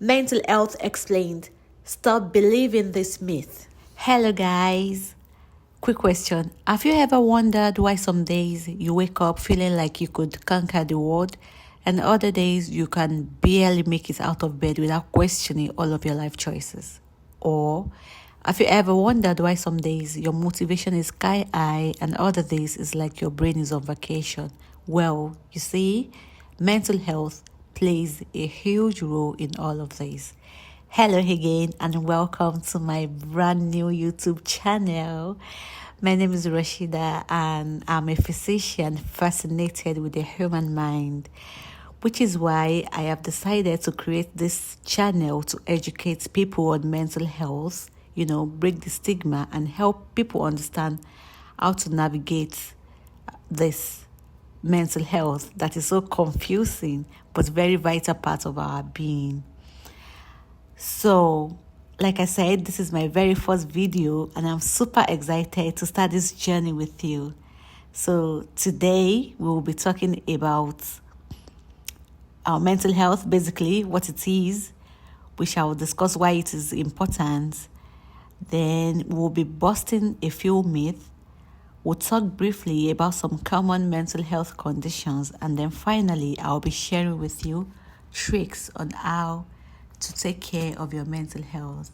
Mental Health Explained. Stop believing this myth. Hello, guys. Quick question. Have you ever wondered why some days you wake up feeling like you could conquer the world, and other days you can barely make it out of bed without questioning all of your life choices? Or have you ever wondered why some days your motivation is sky high and other days is like your brain is on vacation? Well, you see, mental health plays a huge role in all of this. Hello again and welcome to my brand new YouTube channel. My name is Rashida and I'm a physician fascinated with the human mind, which is why I have decided to create this channel to educate people on mental health, break the stigma and help people understand how to navigate this mental health that is so confusing but very vital part of our being. So, like I said, this is my very first video and I'm super excited to start this journey with you. So today we will be talking about our mental health, basically what it is. We shall discuss why it is important. Then we'll be busting a few myths. We'll talk briefly about some common mental health conditions, and then finally I'll be sharing with you tricks on how to take care of your mental health.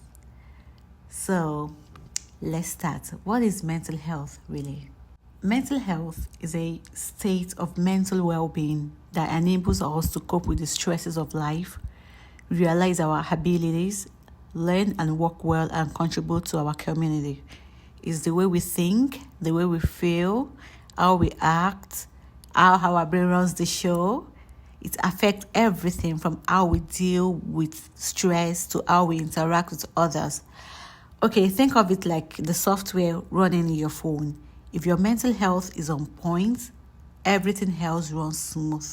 So let's start. What is mental health really? Mental health is a state of mental well-being that enables us to cope with the stresses of life, realize our abilities, learn and work well, and contribute to our community. It's the way we think, the way we feel, how we act, how our brain runs the show. It affects everything from how we deal with stress to how we interact with others. Okay, think of it like the software running in your phone. If your mental health is on point, everything else runs smooth.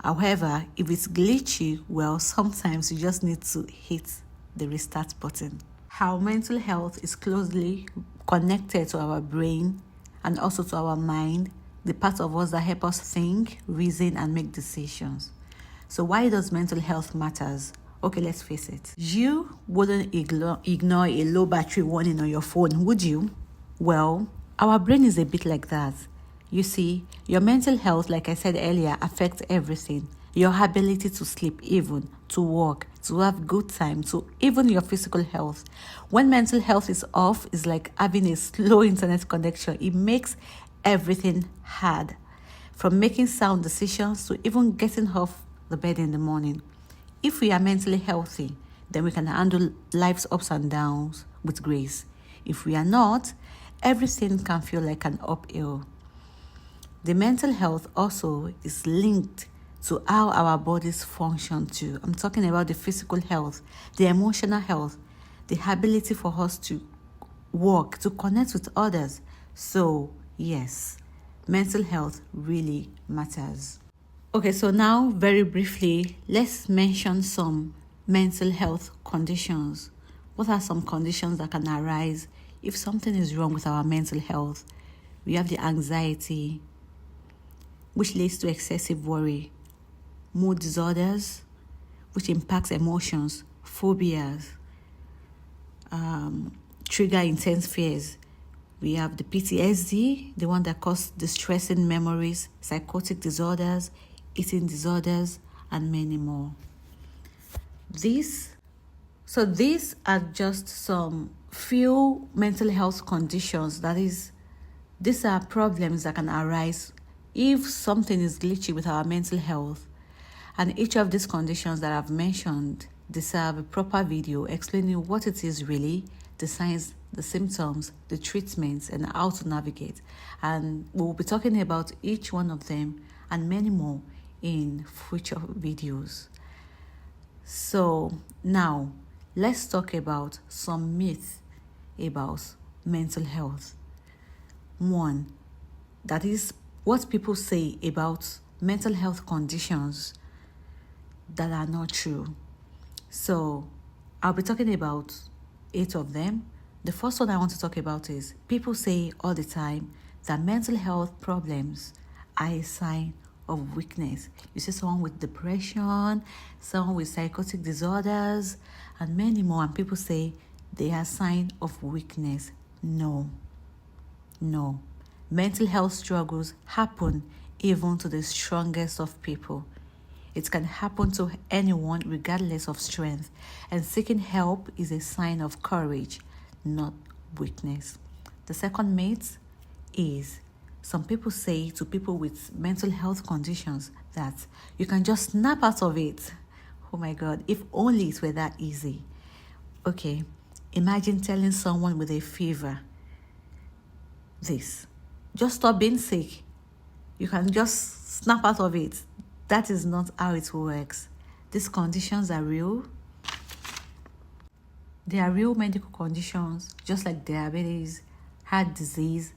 However, if it's glitchy, well, sometimes you just need to hit the restart button. How mental health is closely connected to our brain and also to our mind, the parts of us that help us think, reason, and make decisions. So why does mental health matters? Okay, let's face it. You wouldn't ignore a low battery warning on your phone, would you? Well, our brain is a bit like that. You see, your mental health, like I said earlier, affects everything. Your ability to sleep even, to work, to have good time, to even your physical health. When mental health is off, it's like having a slow internet connection. It makes everything hard. From making sound decisions to even getting off the bed in the morning. If we are mentally healthy, then we can handle life's ups and downs with grace. If we are not, everything can feel like an uphill. The mental health also is linked to how our bodies function too. I'm talking about the physical health, the emotional health, the ability for us to work, to connect with others. So, yes, mental health really matters. Okay, so now very briefly, let's mention some mental health conditions. What are some conditions that can arise if something is wrong with our mental health? We have the anxiety, which leads to excessive worry, mood disorders, which impacts emotions, phobias, trigger intense fears. We have the PTSD, the one that causes distressing memories, psychotic disorders, eating disorders, and many more. These are just some few mental health conditions. That is, these are problems that can arise if something is glitchy with our mental health. And each of these conditions that I've mentioned deserve a proper video explaining what it is really, the signs, the symptoms, the treatments, and how to navigate. And we'll be talking about each one of them and many more in future videos. So now, let's talk about some myths about mental health. One, that is what people say about mental health conditions that are not true. So I'll be talking about 8 of them. The first one I want to talk about is people say all the time that mental health problems are a sign of weakness. You see someone with depression, someone with psychotic disorders, and many more, and people say they are sign of weakness. No. Mental health struggles happen even to the strongest of people. It can happen to anyone regardless of strength, and seeking help is a sign of courage, not weakness. The second myth is some people say to people with mental health conditions that you can just snap out of it. Oh my God, if only it were that easy. Okay, imagine telling someone with a fever this. Just stop being sick. You can just snap out of it. That is not how it works. These conditions are real. They are real medical conditions, just like diabetes, heart disease,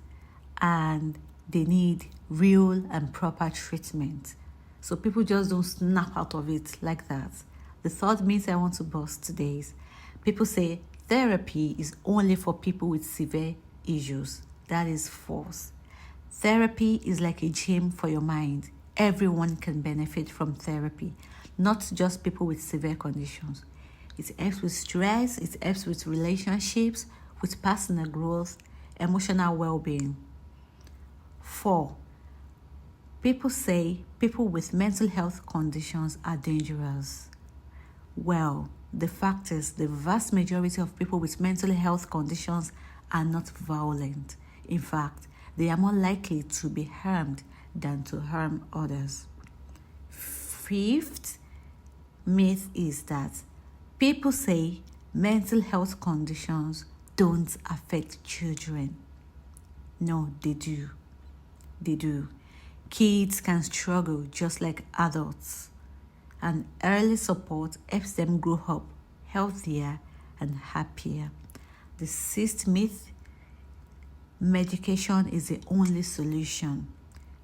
and they need real and proper treatment. So people just don't snap out of it like that. The third myth I want to bust today is people say therapy is only for people with severe issues. That is false. Therapy is like a gym for your mind. Everyone can benefit from therapy, not just people with severe conditions. It helps with stress, it helps with relationships, with personal growth, emotional well-being. 4. People say people with mental health conditions are dangerous. Well, the fact is the vast majority of people with mental health conditions are not violent. In fact, they are more likely to be harmed than to harm others. 5th myth is that people say mental health conditions don't affect children. No, they do. They do. Kids can struggle just like adults, and early support helps them grow up healthier and happier. The 6th myth, medication is the only solution.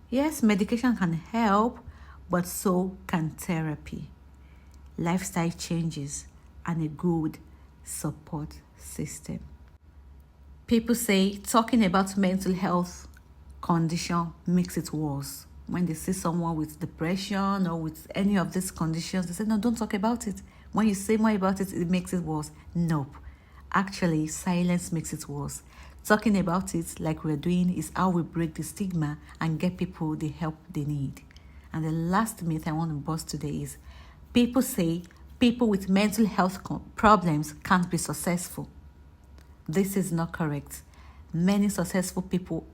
Yes, medication can help, but so can therapy, lifestyle changes, and a good support system. People say talking about mental health condition makes it worse. When they see someone with depression or with any of these conditions, they say, no, don't talk about it. When you say more about it, it makes it worse. Nope. Actually, silence makes it worse. Talking about it like we're doing is how we break the stigma and get people the help they need. And the last myth I want to bust today is people say people with mental health problems can't be successful. This is not correct. Many successful people,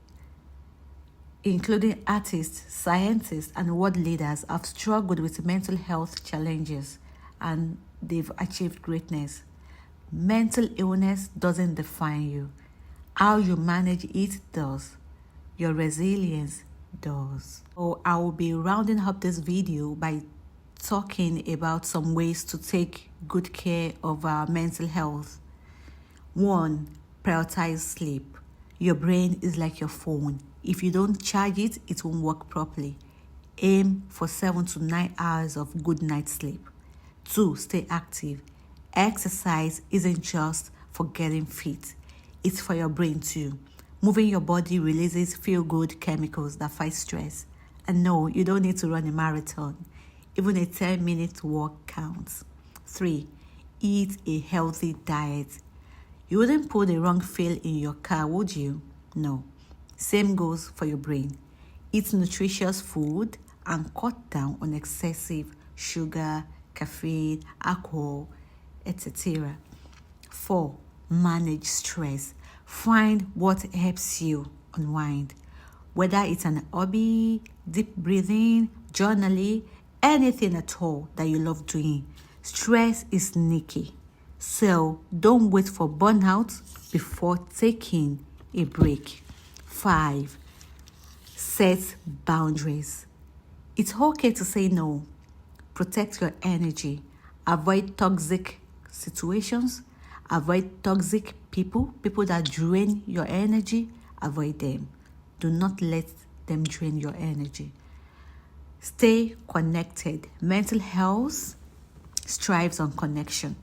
including artists, scientists, and world leaders, have struggled with mental health challenges and they've achieved greatness. Mental illness doesn't define you. How you manage it does. Your resilience does. So I will be rounding up this video by talking about some ways to take good care of our mental health. 1. Prioritize sleep. Your brain is like your phone. If you don't charge it, it won't work properly. Aim for 7 to 9 hours of good night sleep. 2. Stay active. Exercise isn't just for getting fit. It's for your brain too. Moving your body releases feel-good chemicals that fight stress. And no, you don't need to run a marathon. Even a 10-minute walk counts. 3. Eat a healthy diet. You wouldn't put the wrong fuel in your car, would you? No. Same goes for your brain. Eat nutritious food and cut down on excessive sugar, caffeine, alcohol, etc. 4. Manage stress. Find what helps you unwind. Whether it's an hobby, deep breathing, journaling, anything at all that you love doing. Stress is sneaky. So don't wait for burnout before taking a break. 5. Set boundaries. It's okay to say no. Protect your energy. Avoid toxic situations. Avoid toxic people that drain your energy. Avoid them. Do not let them drain your energy. Stay connected. Mental health strives on connection.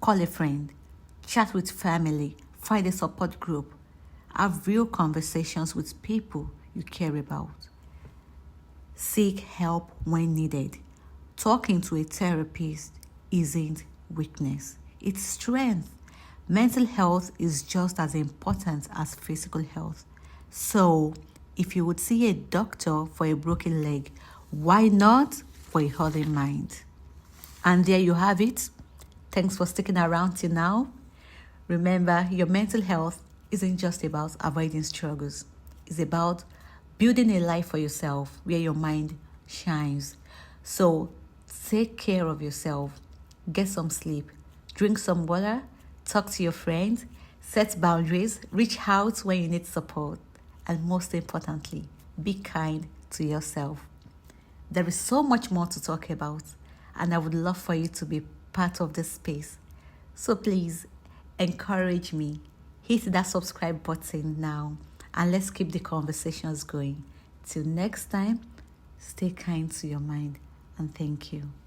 Call a friend. Chat with family. Find a support group. Have real conversations with people you care about. Seek help when needed. Talking to a therapist isn't weakness, it's strength. Mental health is just as important as physical health. So, if you would see a doctor for a broken leg, why not for a healthy mind? And there you have it. Thanks for sticking around till now. Remember, your mental health isn't just about avoiding struggles, it's about building a life for yourself where your mind shines. So take care of yourself, get some sleep, drink some water, talk to your friends, set boundaries, reach out when you need support, and most importantly, be kind to yourself. There is so much more to talk about, and I would love for you to be part of this space. So please encourage me. Hit that subscribe button now, and let's keep the conversations going. Till next time, stay kind to your mind, and thank you.